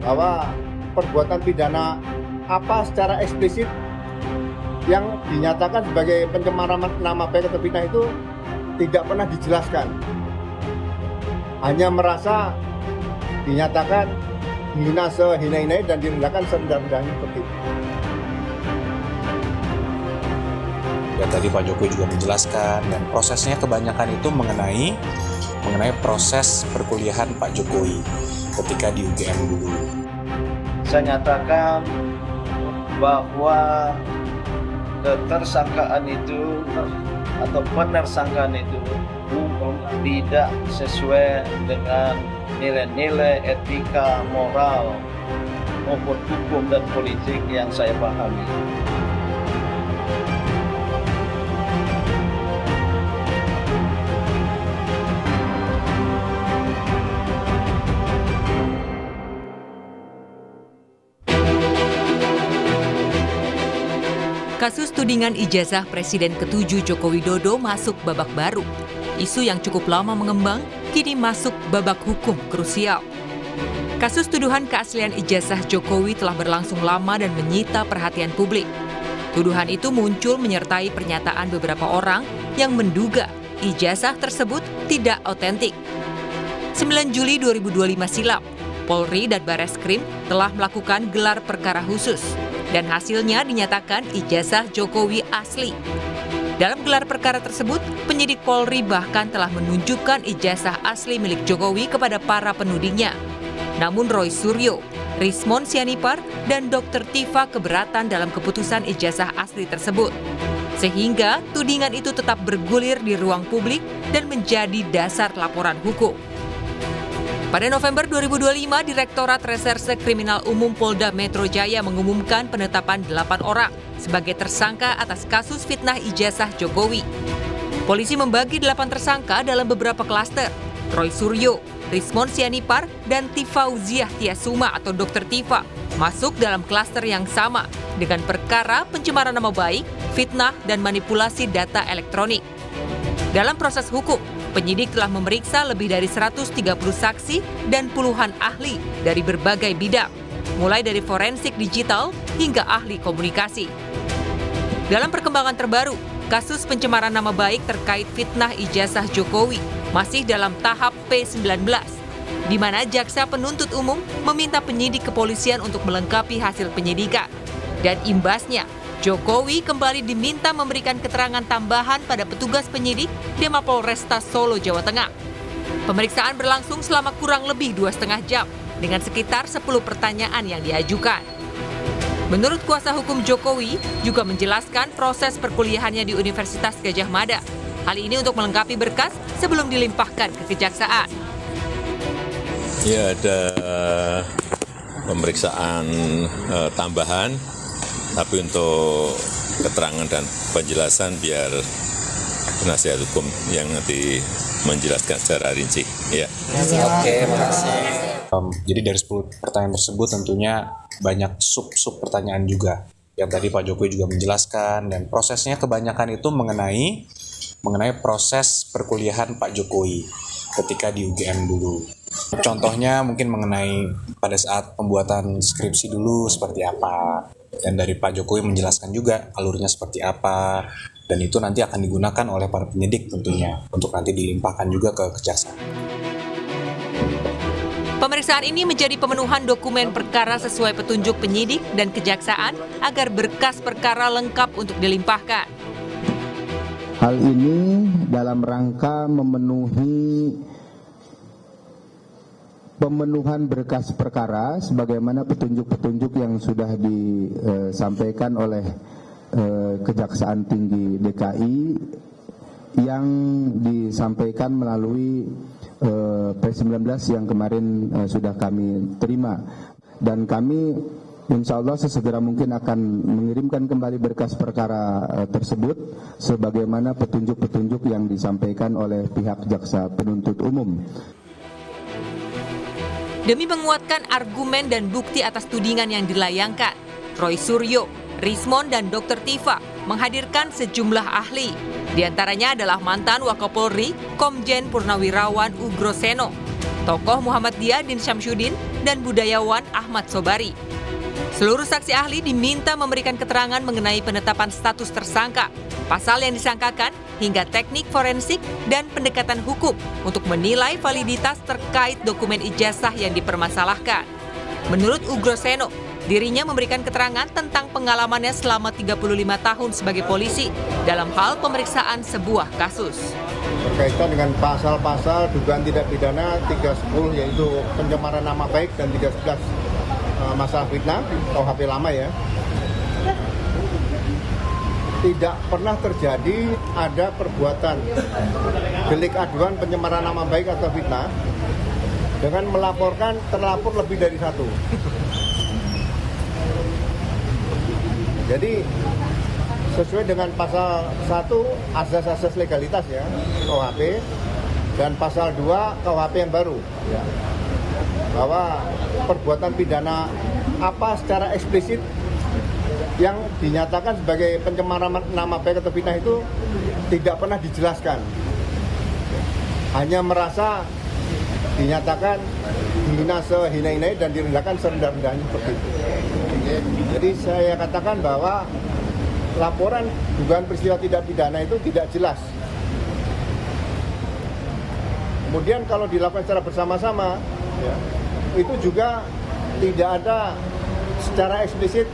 bahwa perbuatan pidana apa secara eksplisit yang dinyatakan sebagai pencemaran nama baik atau fitnah itu tidak pernah dijelaskan. Hanya merasa dinyatakan hina sehina-hinanya dan direndahkan serendah-rendahnya seperti itu. Ya tadi Pak Jokowi juga menjelaskan, dan prosesnya kebanyakan itu mengenai proses perkuliahan Pak Jokowi ketika di UGM dulu. Saya nyatakan bahwa ketersangkaan itu atau penersangkaan itu tidak sesuai dengan nilai-nilai etika, moral, maupun hukum dan politik yang saya pahami. Kasus tudingan ijazah Presiden ke-7 Joko Widodo masuk babak baru. Isu yang cukup lama mengembang, kini masuk babak hukum krusial. Kasus tuduhan keaslian ijazah Jokowi telah berlangsung lama dan menyita perhatian publik. Tuduhan itu muncul menyertai pernyataan beberapa orang yang menduga ijazah tersebut tidak otentik. 9 Juli 2025 silam, Polri dan Bareskrim telah melakukan gelar perkara khusus. Dan hasilnya dinyatakan ijazah Jokowi asli. Dalam gelar perkara tersebut, penyidik Polri bahkan telah menunjukkan ijazah asli milik Jokowi kepada para penudingnya. Namun Roy Suryo, Rismon Sianipar, dan Dr. Tifa keberatan dalam keputusan ijazah asli tersebut. Sehingga tudingan itu tetap bergulir di ruang publik dan menjadi dasar laporan hukum. Pada November 2025, Direktorat Reserse Kriminal Umum Polda Metro Jaya mengumumkan penetapan 8 orang sebagai tersangka atas kasus fitnah ijazah Jokowi. Polisi membagi 8 tersangka dalam beberapa klaster. Roy Suryo, Rismon Sianipar, dan Tifauziah Tiasuma atau Dr. Tifa masuk dalam klaster yang sama dengan perkara pencemaran nama baik, fitnah, dan manipulasi data elektronik. Dalam proses hukum, penyidik telah memeriksa lebih dari 130 saksi dan puluhan ahli dari berbagai bidang, mulai dari forensik digital hingga ahli komunikasi. Dalam perkembangan terbaru, kasus pencemaran nama baik terkait fitnah ijazah Jokowi masih dalam tahap P19, di mana jaksa penuntut umum meminta penyidik kepolisian untuk melengkapi hasil penyidikan. Dan imbasnya, Jokowi kembali diminta memberikan keterangan tambahan pada petugas penyidik di Mapolresta Solo, Jawa Tengah. Pemeriksaan berlangsung selama kurang lebih 2,5 jam dengan sekitar 10 pertanyaan yang diajukan. Menurut kuasa hukum Jokowi, juga menjelaskan proses perkuliahannya di Universitas Gadjah Mada. Hal ini untuk melengkapi berkas sebelum dilimpahkan ke kejaksaan. Ya, ada pemeriksaan tambahan. Tapi untuk keterangan dan penjelasan biar penasihat hukum yang nanti menjelaskan secara rinci. Ya. Oke, makasih. Jadi dari 10 pertanyaan tersebut tentunya banyak sub pertanyaan juga. Yang tadi Pak Jokowi juga menjelaskan, dan prosesnya kebanyakan itu mengenai proses perkuliahan Pak Jokowi ketika di UGM dulu. Contohnya mungkin mengenai pada saat pembuatan skripsi dulu seperti apa. Dan dari Pak Jokowi menjelaskan juga alurnya seperti apa, dan itu nanti akan digunakan oleh para penyidik tentunya untuk nanti dilimpahkan juga ke kejaksaan. Pemeriksaan ini menjadi pemenuhan dokumen perkara sesuai petunjuk penyidik dan kejaksaan agar berkas perkara lengkap untuk dilimpahkan. Hal ini dalam rangka pemenuhan berkas perkara sebagaimana petunjuk-petunjuk yang sudah disampaikan oleh Kejaksaan Tinggi DKI yang disampaikan melalui P19 yang kemarin sudah kami terima, dan kami insya Allah sesegera mungkin akan mengirimkan kembali berkas perkara tersebut sebagaimana petunjuk-petunjuk yang disampaikan oleh pihak jaksa penuntut umum. Demi menguatkan argumen dan bukti atas tudingan yang dilayangkan, Roy Suryo, Rismon, dan Dr. Tifa menghadirkan sejumlah ahli. Di antaranya adalah mantan Wakapolri, Komjen Purnawirawan Ugro Seno, tokoh Muhammadiyah Din Syamsuddin, dan budayawan Ahmad Sobari. Seluruh saksi ahli diminta memberikan keterangan mengenai penetapan status tersangka, pasal yang disangkakan, hingga teknik forensik dan pendekatan hukum untuk menilai validitas terkait dokumen ijazah yang dipermasalahkan. Menurut Ugroseno, dirinya memberikan keterangan tentang pengalamannya selama 35 tahun sebagai polisi dalam hal pemeriksaan sebuah kasus. Berkaitan dengan pasal-pasal dugaan tindak pidana 310 yaitu pencemaran nama baik dan 311 masalah fitnah, KUHP lama ya. Tidak pernah terjadi ada perbuatan delik aduan pencemaran nama baik atau fitnah dengan melaporkan terlapor lebih dari satu. Jadi sesuai dengan pasal 1 asas-asas legalitas ya KUHP dan pasal 2 KUHP yang baru ya, bahwa perbuatan pidana apa secara eksplisit yang dinyatakan sebagai pencemaran nama baik atau fitnah itu tidak pernah dijelaskan, hanya merasa dinyatakan dihina sehina-hinanya dan direndahkan serendah-rendahnya seperti itu. Jadi saya katakan bahwa laporan dugaan peristiwa tindak pidana itu tidak jelas. Kemudian kalau dilakukan secara bersama-sama, ya, itu juga tidak ada secara eksplisit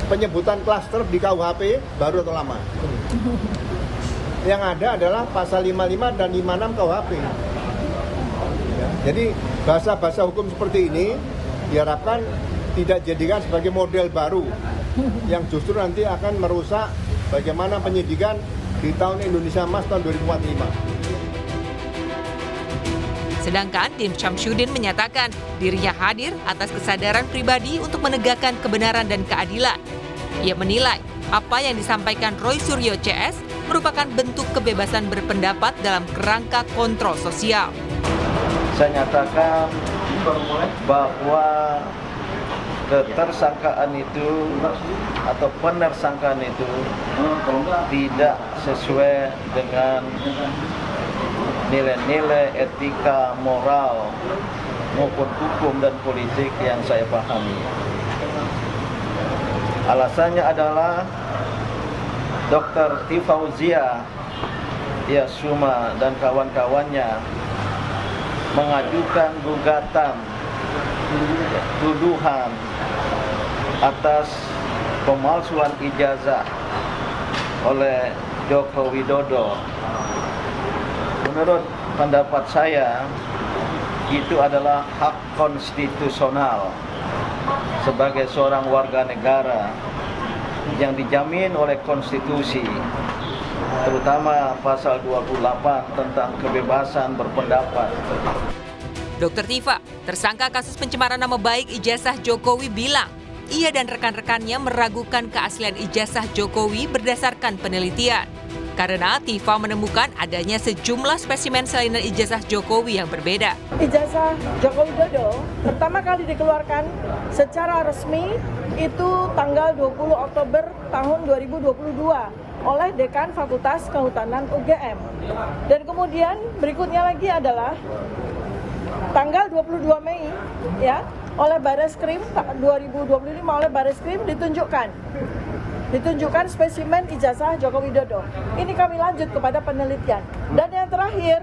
penyebutan klaster di KUHP baru atau lama. Yang ada adalah pasal 55 dan 56 KUHP. Ya, jadi bahasa-bahasa hukum seperti ini diharapkan tidak dijadikan sebagai model baru yang justru nanti akan merusak bagaimana penyidikan di tahun Indonesia Emas tahun 2045. Sedangkan Din Syamsuddin menyatakan dirinya hadir atas kesadaran pribadi untuk menegakkan kebenaran dan keadilan. Ia menilai apa yang disampaikan Roy Suryo CS merupakan bentuk kebebasan berpendapat dalam kerangka kontrol sosial. Saya nyatakan bahwa ketersangkaan itu atau penersangkaan itu tidak sesuai dengan nilai-nilai etika, moral, maupun hukum dan politik yang saya pahami. Alasannya adalah Dr. Tifauzia Yasuma dan kawan-kawannya mengajukan gugatan tuduhan atas pemalsuan ijazah oleh Joko Widodo. Menurut pendapat saya, itu adalah hak konstitusional sebagai seorang warga negara yang dijamin oleh konstitusi, terutama pasal 28 tentang kebebasan berpendapat. Dr. Tifa, tersangka kasus pencemaran nama baik ijazah Jokowi bilang, ia dan rekan-rekannya meragukan keaslian ijazah Jokowi berdasarkan penelitian. Karena Tifa menemukan adanya sejumlah spesimen salinan ijazah Jokowi yang berbeda. Ijazah Joko Widodo pertama kali dikeluarkan secara resmi itu tanggal 20 Oktober tahun 2022 oleh Dekan Fakultas Kehutanan UGM. Dan kemudian berikutnya lagi adalah tanggal 22 Mei ya oleh Bareskrim 2025 oleh Bareskrim ditunjukkan spesimen ijazah Joko Widodo. Ini kami lanjut kepada penelitian. Dan yang terakhir,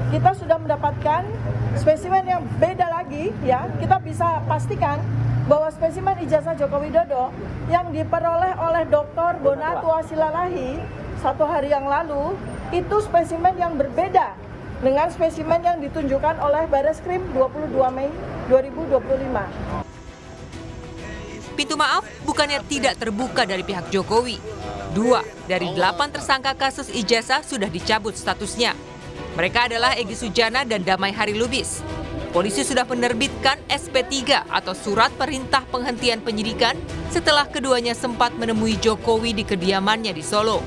kita sudah mendapatkan spesimen yang beda lagi ya. Kita bisa pastikan bahwa spesimen ijazah Joko Widodo yang diperoleh oleh Dr. Bonatu Asilalahi 1 hari yang lalu itu spesimen yang berbeda dengan spesimen yang ditunjukkan oleh Bareskrim 22 Mei 2025. Pintu maaf bukannya tidak terbuka dari pihak Jokowi. 2 dari 8 tersangka kasus ijazah sudah dicabut statusnya. Mereka adalah Egy Sujana dan Damai Harilubis. Polisi sudah menerbitkan SP3 atau surat perintah penghentian penyidikan setelah keduanya sempat menemui Jokowi di kediamannya di Solo.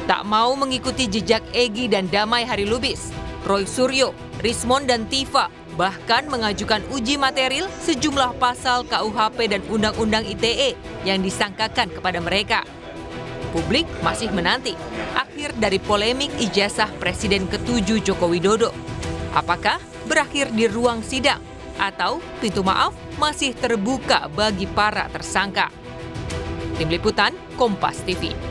Tak mau mengikuti jejak Egy dan Damai Harilubis, Roy Suryo, Rismon dan Tifa bahkan mengajukan uji material sejumlah pasal KUHP dan Undang-Undang ITE yang disangkakan kepada mereka. Publik masih menanti akhir dari polemik ijazah Presiden ke-7 Joko Widodo. Apakah berakhir di ruang sidang atau pintu maaf masih terbuka bagi para tersangka? Tim Liputan Kompas TV.